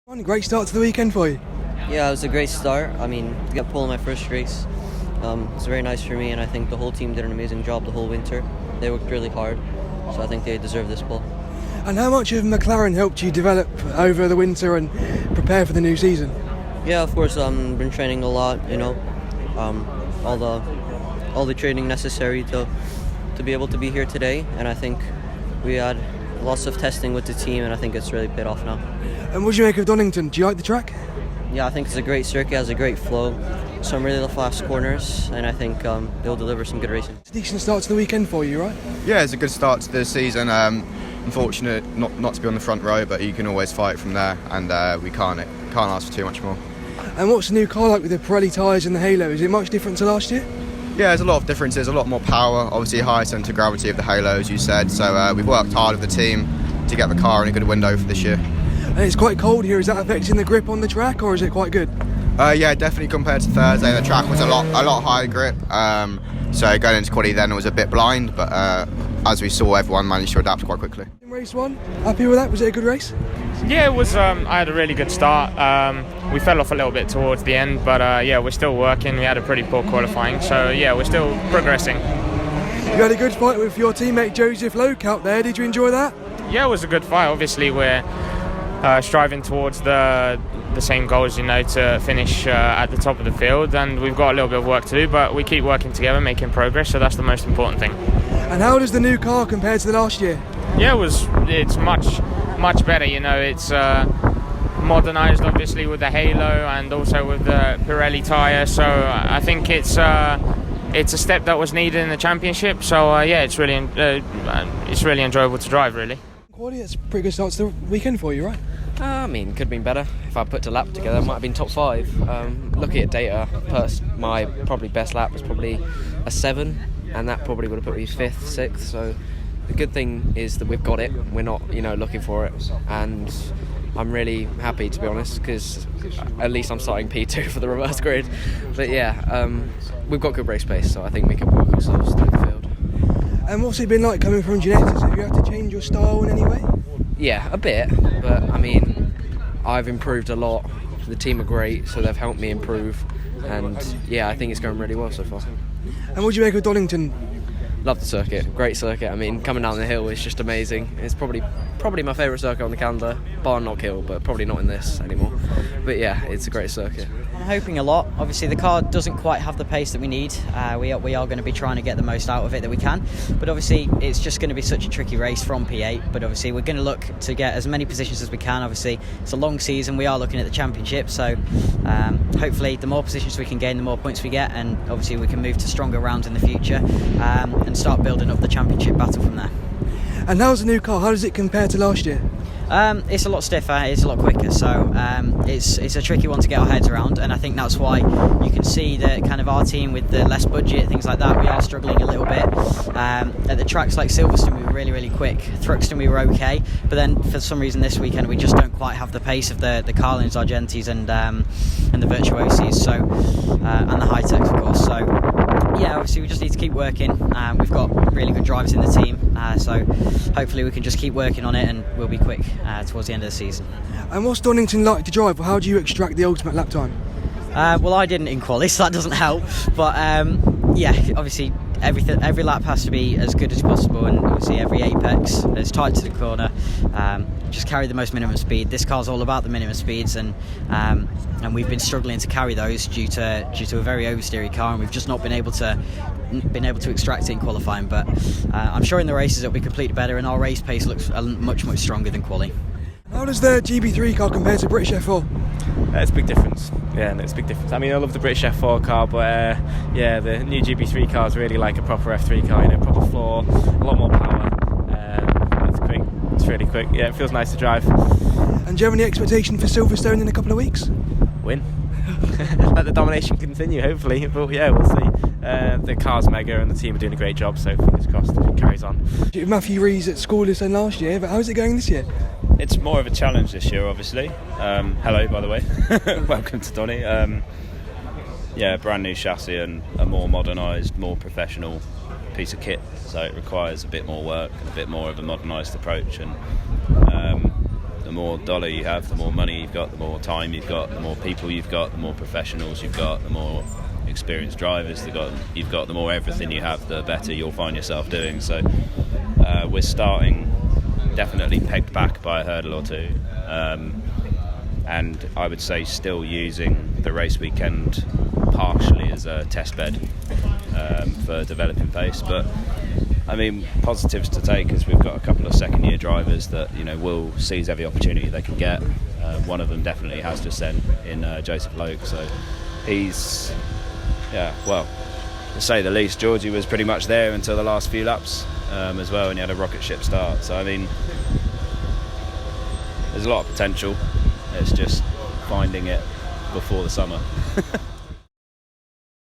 Great start to the weekend for you. Yeah, it was a great start. I mean, to get pole in my first race, it's very nice for me, and I think the whole team did an amazing job the whole winter. They worked really hard, so I think they deserve this pole. And how much have McLaren helped you develop over the winter and prepare for the new season? Yeah, of course, been training a lot, all the training necessary to be able to be here today, and I think we had lots of testing with the team, and I think it's really paid off now. And what do you make of Donington? Do you like the track? Yeah, I think it's a great circuit, has a great flow, some really fast corners, and I think they'll deliver some good racing. It's a decent start to the weekend for you, right? Yeah, it's a good start to the season. Unfortunate not to be on the front row, but you can always fight from there, and we can't ask for too much more. And what's the new car like with the Pirelli tyres and the Halo? Is it much different to last year? Yeah, there's a lot of differences, a lot more power, obviously higher centre of gravity of the Halo, as you said, so we've worked hard with the team to get the car in a good window for this year. And it's quite cold here. Is that affecting the grip on the track, or is it quite good? Yeah, definitely compared to Thursday, the track was a lot higher grip, so going into quali then it was a bit blind, but as we saw, everyone managed to adapt quite quickly. In race one, happy with that? Was it a good race? Yeah, it was. I had a really good start. We fell off a little bit towards the end, but yeah, we're still working. We had a pretty poor qualifying, so yeah, we're still progressing. You had a good fight with your teammate Joseph Loke out there. Did you enjoy that? Yeah, it was a good fight. Obviously, we're striving towards the same goals, to finish at the top of the field, and we've got a little bit of work to do, but we keep working together, making progress, so that's the most important thing. And how does the new car compare to the last year? Yeah, it's much better, it's modernised obviously with the Halo and also with the Pirelli tyre, so I think it's a step that was needed in the championship, so yeah, it's really enjoyable to drive, really. Quality, that's a pretty good start to the weekend for you, right? I mean, could have been better. If I put a lap together, it might have been top 5. Looking at data, my probably best lap was probably a 7, and that probably would have put me 5th, 6th. So the good thing is that we've got it. We're not, looking for it, and I'm really happy, to be honest, because at least I'm starting P2 for the reverse grid. But yeah, we've got good race pace, so I think we can work ourselves through the field. And what's it been like coming from genetics? Have you had to change your style in any way? Yeah, a bit, but I mean, I've improved a lot. The team are great, so they've helped me improve, and yeah, I think it's going really well so far. And what do you make of Donington? Love the circuit, great circuit. I mean, coming down the hill is just amazing. It's probably my favourite circuit on the calendar, bar Knock Hill, but probably not in this anymore. But yeah, it's a great circuit. I'm hoping a lot. Obviously the car doesn't quite have the pace that we need. We are going to be trying to get the most out of it that we can, but obviously it's just going to be such a tricky race from P8, but obviously we're going to look to get as many positions as we can. Obviously it's a long season, we are looking at the championship, so hopefully the more positions we can gain, the more points we get, and obviously we can move to stronger rounds in the future and start building up the championship battle from there. And how's the new car? How does it compare to last year? It's a lot stiffer, it's a lot quicker, so it's a tricky one to get our heads around, and I think that's why you can see that kind of our team with the less budget, things like that, we are struggling a little bit. At the tracks like Silverstone we were really quick, Thruxton we were okay, but then for some reason this weekend we just don't quite have the pace of the Carlins, Argentis and the Virtuosis, so and the high-techs of course, so yeah, obviously we just need to keep working. We've got really good drivers in the team, so hopefully we can just keep working on it and we'll be quick towards the end of the season. And what's Donington like to drive? How do you extract the ultimate lap time? Well, I didn't in quali, so that doesn't help, but yeah, obviously every lap has to be as good as possible, and obviously every apex as tight to the corner, just carry the most minimum speed. This car's all about the minimum speeds, and we've been struggling to carry those due to a very oversteery car, and we've just not been able to extract it in qualifying, but I'm sure in the races it'll be completely better, and our race pace looks much stronger than quali. How does the GB3 car compare to British F4? It's a big difference. Yeah, it's a big difference. I mean, I love the British F4 car, but yeah, the new GB3 car is really like a proper F3 car. Proper floor, a lot more power. It's quick. It's really quick. Yeah, it feels nice to drive. And do you have any expectation for Silverstone in a couple of weeks? Win. Let the domination continue, hopefully. But yeah, we'll see. The car's mega and the team are doing a great job, so fingers crossed it carries on. Matthew Rees at scoreless then last year, but how's it going this year? It's more of a challenge this year, obviously. Hello, by the way. Welcome to Donny. Yeah, brand new chassis and a more modernised, more professional piece of kit. So it requires a bit more work and a bit more of a modernised approach. And the more dollar you have, the more money you've got, the more time you've got, the more people you've got, the more professionals you've got, the more experienced drivers you've got, the more everything you have, the better you'll find yourself doing. So we're starting definitely pegged back by a hurdle or two, and I would say still using the race weekend partially as a test bed for developing pace. But I mean, positives to take is we've got a couple of second year drivers that will seize every opportunity they can get. One of them definitely has just sent in Joseph Loke, so he's well, to say the least. Georgie was pretty much there until the last few laps as well, and he had a rocket ship start. So I mean, there's a lot of potential. It's just finding it before the summer.